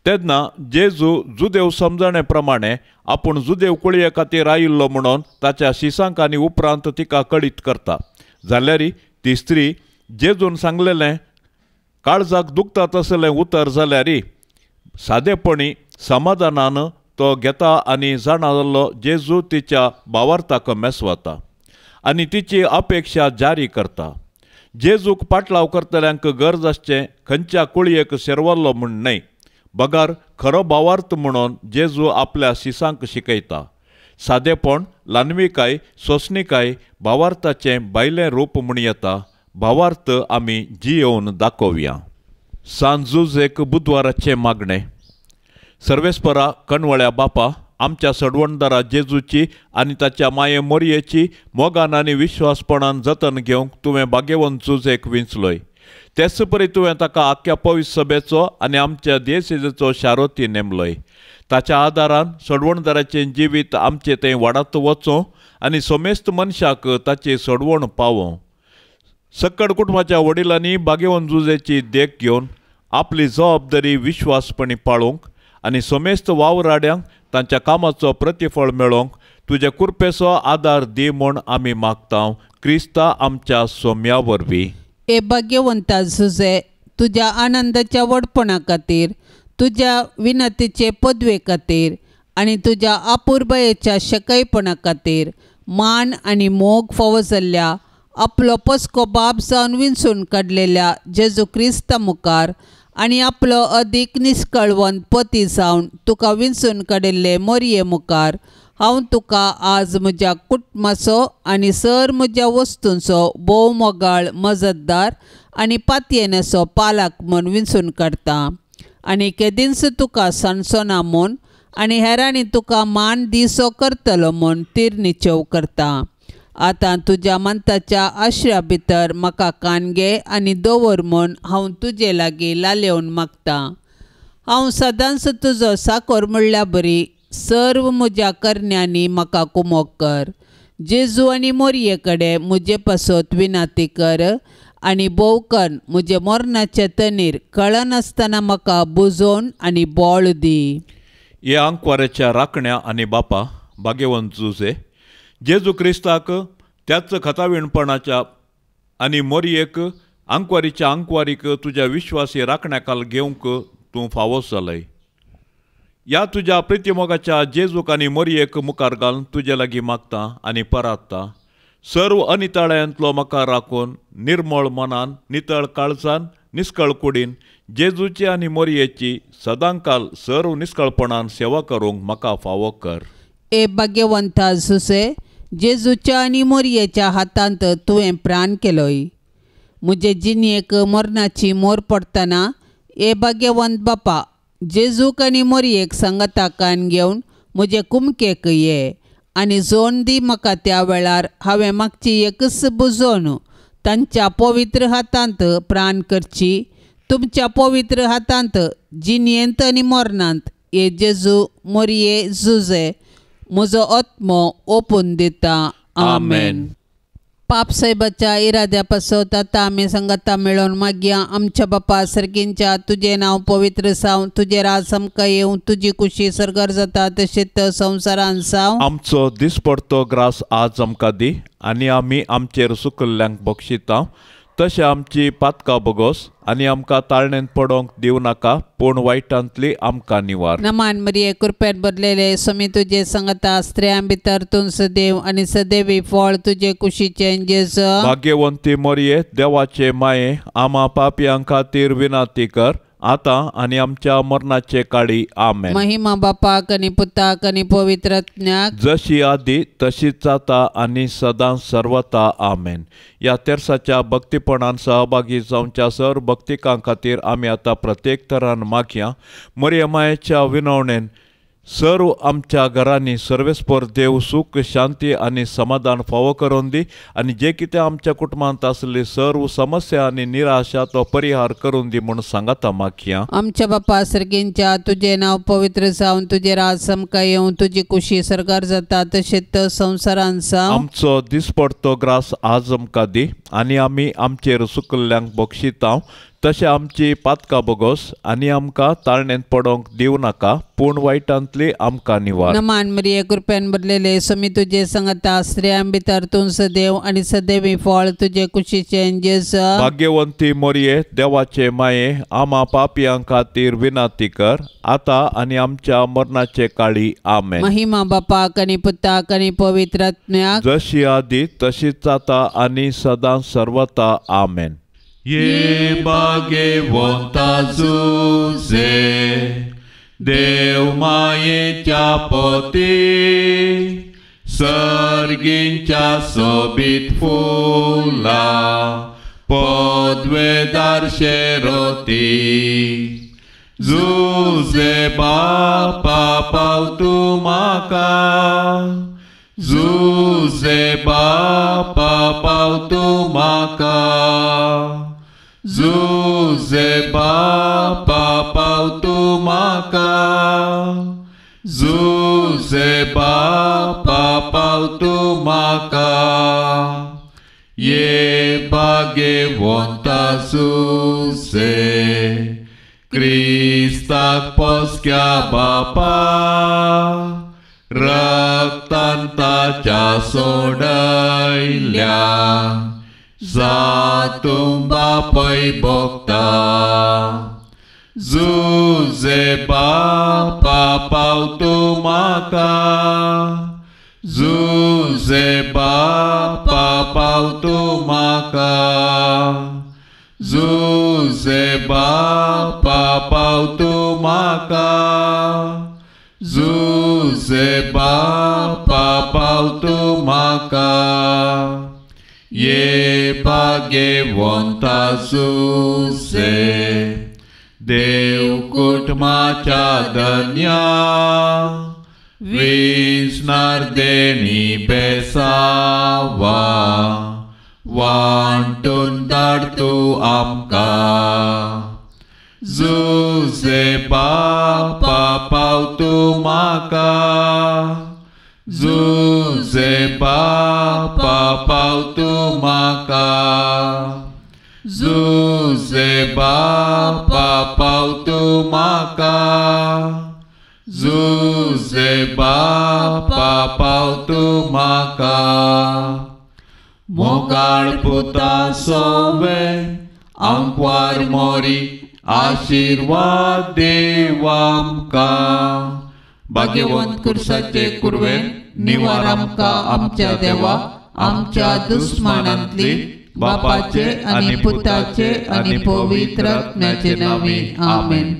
तेन्ना जेजू जुदेव समजणे प्रमाणे आपूण जुदेव कुळये खातीर आयिल्लो म्हणून ताच्या शिसांक आनी उपरांत तिका कळीत करता. जाल्यार ती स्त्री जेजून सांगलेलें काळजाक दुखता तसलें उतर जाल्यार सादेपणी समाधानान तो घेता आनी जाणा जाल्लो जेजू तिच्या भावार्थाक मेसवता आनी तिची अपेक्षा जारी करता. जेजूक पाटलाव करतल्यांक गरज आसचें खंयच्या कुळयेक शेरवल्लो म्हूण न्हय. बगार खरो भावार्थ म्हणून जेजू आपल्या शिसांक शिकयता. सादेपण, ल्हानविकाय, सोंसणीकाय भावार्थाचें भायलें रूप म्हूण येता. भावार्थ आमी जियेवन दाखोवया. सांजुजेक बुधवाराचें मागणें. सर्वेस्परा कणवळ्या बापा, आमच्या सडवणदारा जेजूची आनी ताच्या माये मोरयेची मोगान आनी विश्वासपणान जतन घेवंक तुवें भाग्यवंत जुजेक विंचलोय. तेच परी तुवें ताका आख्या पवित्र सभेचो आनी आमच्या देशेचो शारोती नेमलोय. ताच्या आदारान सडवणदाराचें जिवीत आमचें थंय वाडत वचों आनी सोमेस्त मनशाक ताची सडवण पावों. सक्कड कुटुंबाच्या वडिलांनी भाग्यवंत जुजेची देख घेवन आपली जबाबदारी विश्वासपणी पाळूंक आनी सोमेस्त वावराड्यांक तांच्या कामाचो प्रतिफळ मेळोवंक तुजे कृपेचो आदार दी म्हूण आमी मागतां. क्रिस्ता आमच्या सोम्या वरवीं. ए भाग्यवंता जुजे, तुज्या आनंदाच्या वडपणा खातीर, तुज्या विनतीचे पदवे खातीर आनी तुज्या अपुर्बयेच्या शकयपणा खातीर मान आनी मोग फावो जाल्ल्या आपलो पस्को बाप जावन विंचून काडलेल्या जेजू क्रिस्ता मुखार आनी आपलो अदीक निश्कळवंत पती जावन तुका विंचून काडिल्ले मोरये मुखार हांव तुका आज म्हज्या कुटुंबाचो आनी सर म्हज्या वस्तूंचो भोव मोगाळ मजतदार आनी पातयेनेचो पालक म्हूण विंचून काडटा. आनी केदींच तुका सणसोना म्हूण आनी हेरांनी तुका मान दिसो करतलो म्हूण तीर करता. आतां तुज्या मंताच्या आश्र्या भितर म्हाका कानगे आनी दवर म्हूण हांव तुजे लागीं लालेवन मागतां. हांव सदांच तुजो साकोर म्हणल्या बरी सर्व म्हज्या करण्यांनी म्हाका कुमोग कर. जेजू आनी मोरये कडेन म्हजे पासत विनाती कर आनी भोवकन म्हजे मरणाचे तनीर कळनासतना म्हाका बुजोवन आनी बोळ दी. हे आंकवाऱ्याच्या राखण्या आनी बापा भाग्यवंत जुजे, जेजू क्रिस्ताक त्याच खताविणपणाच्या आनी मोरयेक आंकवारीच्या आंकवारीक तुज्या विश्वासी राखण्याखाल घेवंक तूं फावो जालय. ह्या तुज्या प्रितीमोगाच्या जेजूक आनी मोरयेक मुखार घालून तुजे लागीं मागतां आनी परात्ता. सर्व अनिताळ्यांतलो म्हाका राखून निर्मळ मनान, नितळ काळजान, निश्कळ कुडीन जेजूची आनी मोरयेची सदांकाल सर्व निश्कळपणान सेवा करूंक म्हाका फावो कर. ए भाग्यवंता जुसे, जेजूच्या आनी मोरयेच्या हातांत तुवें प्राण केलोय. म्हजे जिणयेक मरणाची मोर पडटना ए भाग्यवंत बापा, जेजूक आनी मोरयेक संगताकान घेवन म्हजे कुमकेक ये आनी जोड दी म्हाका त्या वेळार हांवें मागची एकच बुजोवन तांच्या पवित्र हातांत प्राण करची. तुमच्या पवित्र हातांत जिणयेंत आनी मरणांत हे जेजू मोरये जुजे म्हजो आत्मो ओपून दिता. आमेन. पाप साहेबाच्या इराद्या पासत आतां आमी संगता मेळोन मागया. आमच्या बापा सर्गींच्या, तुजें नांव पवित्र जावं, तुजें राज आमकां येवं, तुजी खुशी सरकार जाता तशेंच संवसारांत जावं. आमचो दिसपडतो ग्रास आज आमकां दी आनी आमी आमचेर सुकल्ल्यांक बक्षिता. तशें आमची पातकां बोगोस आनी आमकां ताळणेंत पडोवंक दिवं नाका, पूण वायटांतली आमकां निवार. नमान मरिये कृपेन भरलेले समी तुजे संगता स्त्रियां भितर तूं सदैव आनी सदैवी फळ तुजे कुशीचें जेजू. भाग्यवंती मोरये, देवाचे माये, आमा पापयां खातीर विनाती कर, आतां आनी आमच्या मरणाचे काळी. आमेन. महिमा बापाक आनी पुताक आनी पवित्रात्म्याक जशी आदी तशीच आता आनी सदां सर्वता. आमेन. ह्या तेर्साच्या भक्तीपणान सहभागी जावच्या सर भक्तिकां खातीर आमी आतां प्रत्येक तरान मागया. मोरये मायेच्या विनवणेन सर्व आमच्या घरांनी सर्वेस्पर देव सुख शांती आणि समाधान फावो करून दी आणि जे कितें आमच्या कुटुंबांत असले सर्व समस्या आणि निराशा तो परिहार करून दी म्हणून सांगाता मागया. आमच्या बापा सर्गींच्या तुझे नाव पवित्र जावन तुझे राज समका येऊन तुझी खुशी सरकार जाता तशेंच संवसारांत जावं. आमचो दिसपडतो ग्रास आज आमकां दी आणि आमी आमचेर सुकल्ल्यांक बक्षितांव तशें आमची पातकां बोगोस आनी आमकां ताळणेंत पडोंक दिवं नाका पूण वायटांतली आमकां निवार. नमान मरिये कृपेन भरलेले समी तुझे सांगता स्त्रियां भितर तूं सदैव आनी सदैवी फळ तुझे कुशीचे जेस. भाग्यवंती मोरये देवाचे माये आमा पापयां खातीर विनाती कर आतां आनी आमच्या मरणाचे काळी आमेन. महिमा बापाक आनी पुताक आनी पवित्र आत्म्याक जशी आदी तशीच आता आनी सदां सर्वता आमेन. ये भाग्यवंता जुझे देव मायेच्या पोती सर्गींच्या सोबीत फुला पदवेदार शेरोती जुझे बापा पाव तूं म्हाका जुझे बापा पाव तूं म्हाका जुझे बापा पाव तूं म्हाका जुझे बापा पाव तूं म्हाका ये भाग्यवंता जुझे क्रिस्ताक पोसक्या बापा रक्तान ताच्या सोडयल्या जातूं बापय भोगता जुझे बापा पाव तूं म्हाका जुझे बापा पाव तूं म्हाका जुझे बापा पाव तूं म्हाका जुझे बापा पाव तूं म्हाका ये भाग्यवंता जुझे देव कुटुंबाच्या धन्या विस्नार देणी बेसावा वांटून धाड तूं आमकां जुझे बापा पाव तूं म्हाका जुझे बापा पाव तूं म्हाका जुझे बापा पाव तूं म्हाका जुझे बापा पाव तूं म्हाका मोगाळ पुता सोवे आंकवार मोरी आशीर्वाद देव आमकां भाग्यवंत कुर्साचे कुरवेन निवार आमकां आमच्या देवा आमच्या दुस्मानांतली बापाचे आनी पुताचे आनी पवित्र आत्म्याचे नांवे आमेन.